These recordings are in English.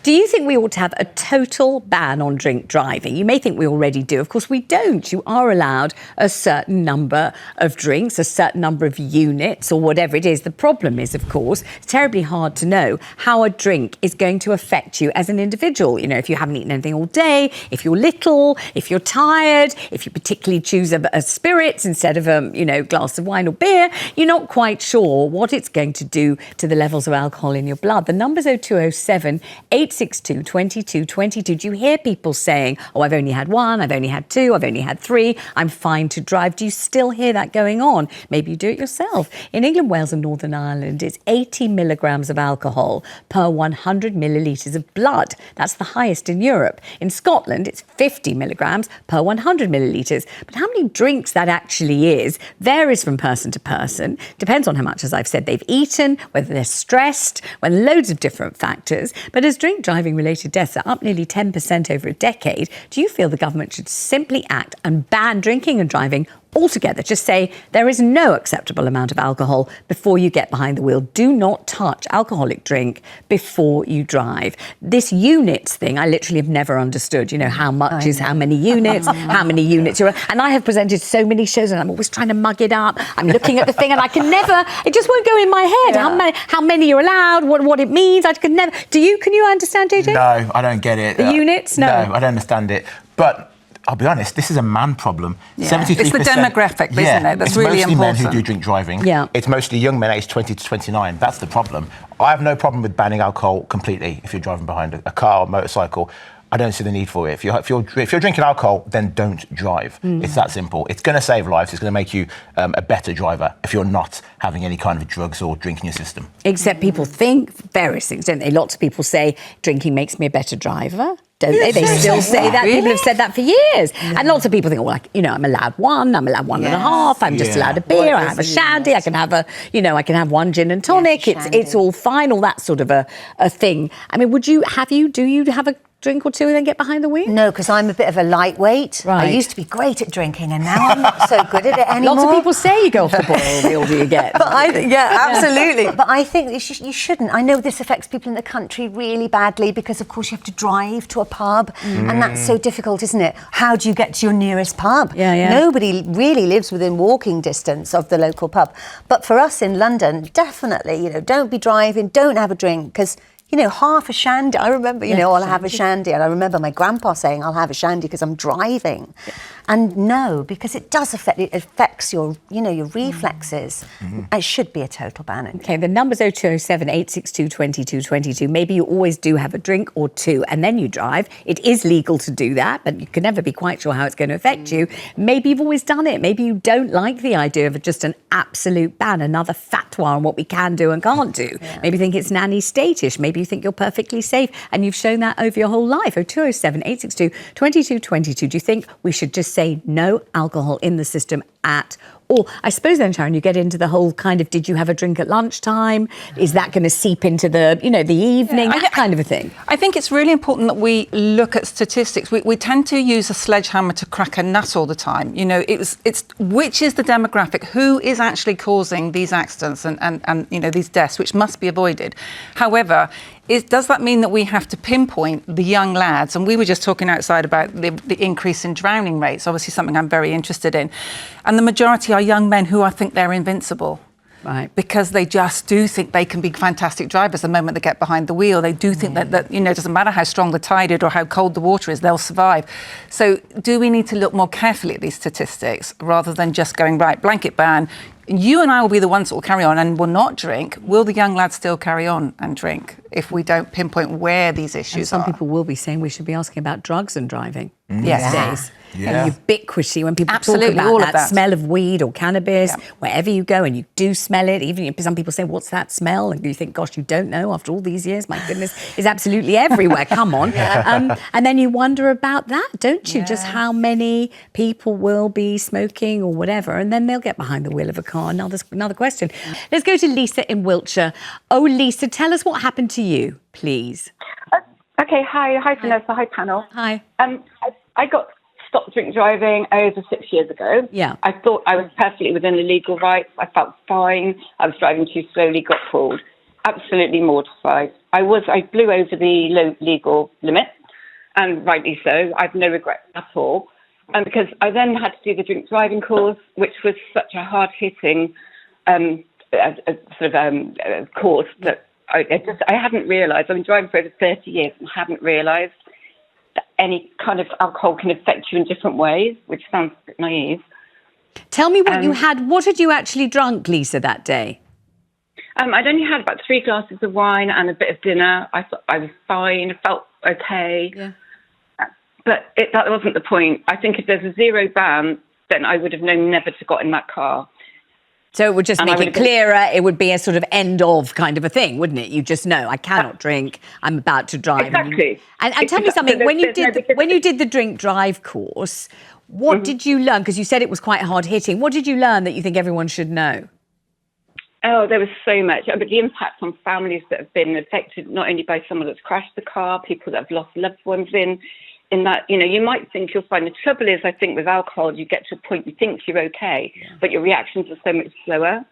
Do you think we ought to have a total ban on drink driving? You may think we already do. Of course, we don't. You are allowed a certain number of drinks, a certain number of units or whatever it is. The problem is, of course, it's terribly hard to know how a drink is going to affect you as an individual. You know, if you haven't eaten anything all day, if you're little, if you're tired, if you particularly choose a spirits instead of a glass of wine or beer, you're not quite sure what it's going to do to the levels of alcohol in your blood. The number's 0207 862 2222. Do you hear people saying, oh, I've only had one, I've only had two, I've only had three, I'm fine to drive? Do you still hear that going on? Maybe you do it yourself. In England, Wales and Northern Ireland, it's 80 milligrams of alcohol per 100 millilitres of blood. That's the highest in Europe. In Scotland, it's 50 milligrams per 100 millilitres. But how many drinks that actually is varies from person to person. Depends on how much, as I've said, they've eaten, whether they're stressed, when loads of different factors. But as drink driving related deaths are up nearly 10% over a decade, do you feel the government should simply act and ban drinking and driving altogether? Just say there is no acceptable amount of alcohol before you get behind the wheel. Do not touch alcoholic drink before you drive. This units thing, I literally have never understood. You know, how much is how many units, how many units you're... And I have presented so many shows and I'm always trying to mug it up. I'm looking at the thing and I can never, it just won't go in my head. Yeah. How many you're allowed, what it means. I could never... Can you understand, JJ? No, I don't get it. The units? No, I don't understand it. But I'll be honest, this is a man problem. Yeah. 73%. It's the demographic, isn't it? That's really important. It's mostly men who do drink driving. Yeah. It's mostly young men aged 20 to 29. That's the problem. I have no problem with banning alcohol completely if you're driving behind a car or motorcycle. I don't see the need for it. If you're drinking alcohol, then don't drive. It's that simple. It's going to save lives. It's going to make you a better driver if you're not having any kind of drugs or drink in your system. Except people think various things, don't they? Lots of people say drinking makes me a better driver. Don't they? They still say that. People have said that for years. Yeah. And lots of people think, well, I'm allowed one, I'm allowed one and a half, I'm just allowed a beer, I have a shandy, I can have I can have one gin and tonic, it's all fine, all that sort of a thing. I mean, do you have a drink or two and then get behind the wheel? No, because I'm a bit of a lightweight. Right. I used to be great at drinking and now I'm not so good at it anymore. Lots of people say you go off the boil the older you get. But absolutely. But I think you shouldn't. I know this affects people in the country really badly because, of course, you have to drive to a pub and that's so difficult, isn't it? How do you get to your nearest pub? Yeah. Nobody really lives within walking distance of the local pub. But for us in London, definitely, don't be driving, don't have a drink because... half a shandy. I remember, I'll have a shandy. And I remember my grandpa saying, I'll have a shandy because I'm driving. Yeah. And no, because it does affects your, your reflexes. It should be a total ban. Okay, the number's 0207 862 2222. Maybe you always do have a drink or two and then you drive. It is legal to do that, but you can never be quite sure how it's going to affect you. Maybe you've always done it. Maybe you don't like the idea of just an absolute ban, another fatwa on what we can do and can't do. Yeah. Maybe you think it's nanny state-ish. Maybe you think you're perfectly safe and you've shown that over your whole life. 0207 862 2222. Do you think we should just say no alcohol in the system at all? I suppose then, Sharron, you get into the whole kind of, did you have a drink at lunchtime? Is that going to seep into the, the evening? That kind of a thing. I think it's really important that we look at statistics. We tend to use a sledgehammer to crack a nut all the time. It's which is the demographic, who is actually causing these accidents and these deaths, which must be avoided. However, does that mean that we have to pinpoint the young lads? And we were just talking outside about the increase in drowning rates, obviously something I'm very interested in. And the majority are young men who I think they're invincible. Right. Because they just do think they can be fantastic drivers the moment they get behind the wheel. They do think that it doesn't matter how strong the tide is or how cold the water is, they'll survive. So do we need to look more carefully at these statistics rather than just going, right, blanket ban, you and I will be the ones that will carry on and will not drink? Will the young lads still carry on and drink if we don't pinpoint where these issues are? Some people will be saying we should be asking about drugs and driving these days. Yeah. And ubiquity, when people talk about all of that smell of weed or cannabis, wherever you go and you do smell it, even if some people say, what's that smell? And you think, gosh, you don't know after all these years, my goodness, it's absolutely everywhere, come on. And then you wonder about that, don't you? Just how many people will be smoking or whatever, and then they'll get behind the wheel of a car. Another question. Let's go to Lisa in Wiltshire. Oh, Lisa, tell us what happened to you, please. Okay, hi Vanessa, hi panel. Hi. I got stopped drink driving over 6 years ago. Yeah. I thought I was perfectly within the legal rights. I felt fine. I was driving too slowly, got pulled. Absolutely mortified. I blew over the low legal limit, and rightly so. I've no regrets at all. And because I then had to do the drink driving course, which was such a hard-hitting course that I hadn't realised. I've been driving for over 30 years and hadn't realised that any kind of alcohol can affect you in different ways, which sounds a bit naive. Tell me what you had. What had you actually drunk, Lisa, that day? I'd only had about 3 glasses of wine and a bit of dinner. I thought I was fine. I felt okay. Yeah. But that wasn't the point. I think if there's a zero ban, then I would have known never to got in that car. So it would just make it clearer. It would be a sort of end of kind of a thing, wouldn't it? You just know, I cannot drink. I'm about to drive. Exactly. And tell me something. When you did the drink drive course, what did you learn? Because you said it was quite hard hitting. What did you learn that you think everyone should know? Oh, there was so much. But the impact on families that have been affected not only by someone that's crashed the car, people that have lost loved ones in that, you might think you'll find the trouble is, I think with alcohol, you get to a point you think you're okay, but your reactions are so much slower.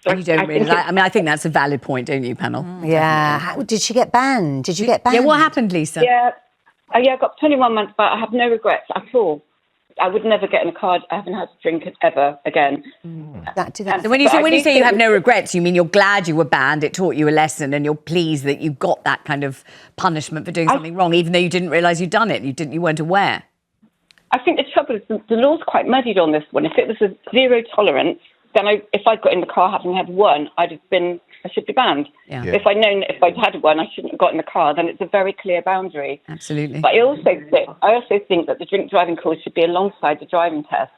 So you don't really I think that's a valid point, don't you, panel? Yeah. Did she get banned? Did you get banned? Yeah, what happened, Lisa? Yeah, I got 21 months, but I have no regrets at all. I would never get in a car. I haven't had to drink it ever again. So when you say you have no regrets, you mean you're glad you were banned, it taught you a lesson, and you're pleased that you got that kind of punishment for doing something wrong, even though you didn't realise you'd done it. You weren't aware. I think the trouble is the law's quite muddied on this one. If it was a zero tolerance, then if I'd got in the car having had one, I should be banned. Yeah. If I'd known if I'd had one, I shouldn't have got in the car. Then it's a very clear boundary. Absolutely. But I also think that the drink driving course should be alongside the driving test,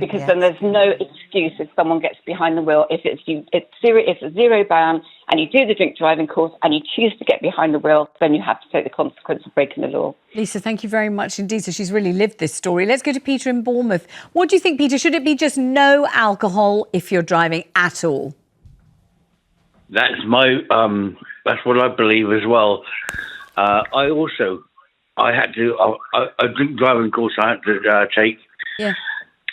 because then there's no excuse if someone gets behind the wheel. If it's a zero ban and you do the drink driving course and you choose to get behind the wheel, then you have to take the consequence of breaking the law. Lisa, thank you very much indeed. So she's really lived this story. Let's go to Peter in Bournemouth. What do you think, Peter? Should it be just no alcohol if you're driving at all? That's that's what I believe as well. I had to a drink driving course I had to take. Yeah.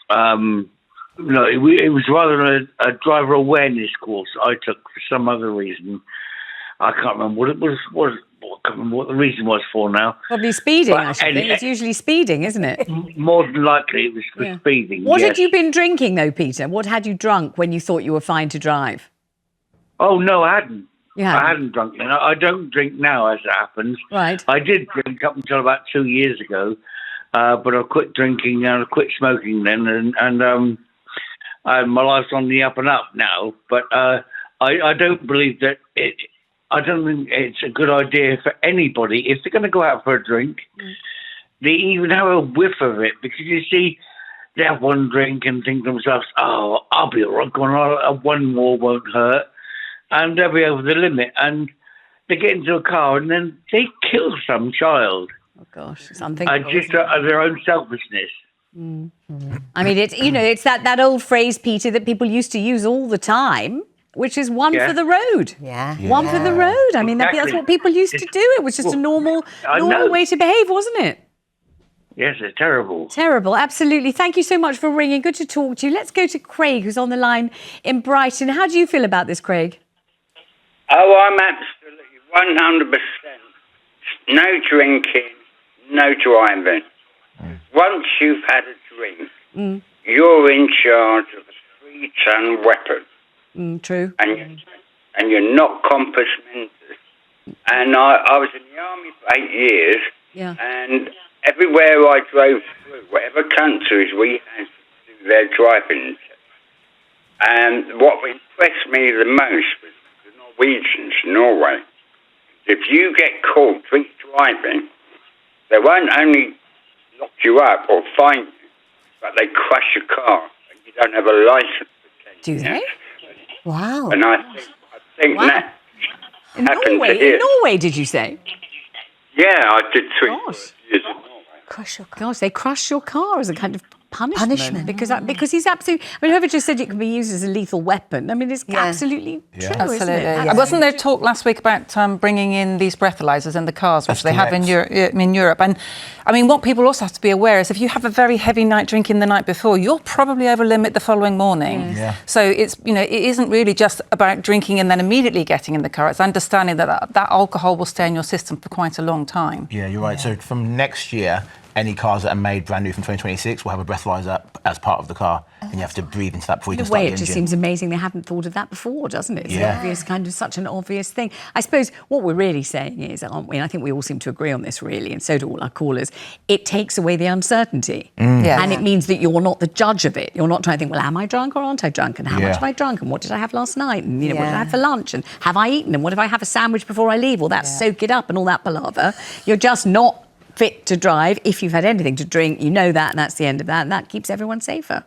No, it was rather a driver awareness course I took for some other reason. I can't remember what it was. I can't remember what the reason was for now. Probably speeding, I should think. It's usually speeding, isn't it? More than likely it was for speeding. What had you been drinking, though, Peter? What had you drunk when you thought you were fine to drive? Oh, no, I hadn't. Yeah. I hadn't drunk. I don't drink now, as it happens. Right. I did drink up until about 2 years ago, but I quit drinking and I quit smoking then, and my life's on the up and up now. But I don't believe that I don't think it's a good idea for anybody, if they're going to go out for a drink, they even have a whiff of it, because you see, they have one drink and think to themselves, oh, I'll be all right, one more won't hurt. And they'll be over the limit, and they get into a car, and then they kill some child. Oh gosh, it's unthinkable. Just of their own selfishness. I mean, it's that old phrase, Peter, that people used to use all the time, which is one for the road. Yeah. One for the road. I mean, Exactly. that's what people used to do. It was just a normal way to behave, wasn't it? Yes, it's terrible. Terrible, absolutely. Thank you so much for ringing. Good to talk to you. Let's go to Craig, who's on the line in Brighton. How do you feel about this, Craig? Oh, I'm absolutely 100%. No drinking, no driving. Once you've had a drink, you're in charge of a 3-ton weapon. True. And you're not compass mentis. And I was in the army for 8 years, and everywhere I drove through, whatever countries we had to do their driving test. And what impressed me the most was the Norwegians, Norway. If you get caught drink driving, they won't only lock you up or fine you, but they crash your car and you don't have a license for 10 Do years. they? Wow. And I think that In happened Norway? to here. In Norway, did you say? Yeah, I did 3 Gosh. years in Norway. Crush your car. Gosh, they crush your car as a kind of punishment. Because he's absolutely... I mean, whoever just said it can be used as a lethal weapon, I mean, it's absolutely true, Absolutely. isn't it? Yeah. Wasn't there talk last week about bringing in these breathalyzers in the cars, which they have in Europe? And, I mean, what people also have to be aware is if you have a very heavy night drinking the night before, you'll probably over limit the following morning. So it's, it isn't really just about drinking and then immediately getting in the car. It's understanding that alcohol will stay in your system for quite a long time. Yeah, you're right. So from next year, any cars that are made brand new from 2026 will have a breathalyzer as part of the car, and you have to breathe into that before you can start the engine. It just seems amazing they hadn't thought of that before, doesn't it? It's such an obvious thing. I suppose what we're really saying is, aren't we, and I think we all seem to agree on this really, and so do all our callers, it takes away the uncertainty. And it means that you're not the judge of it. You're not trying to think, well, am I drunk or aren't I drunk? And how much have I drunk? And what did I have last night? And, what did I have for lunch? And have I eaten? And what if I have a sandwich before I leave? Or that soak it up and all that palaver. You're just not fit to drive if you've had anything to drink. You know that, and that's the end of that, and that keeps everyone safer.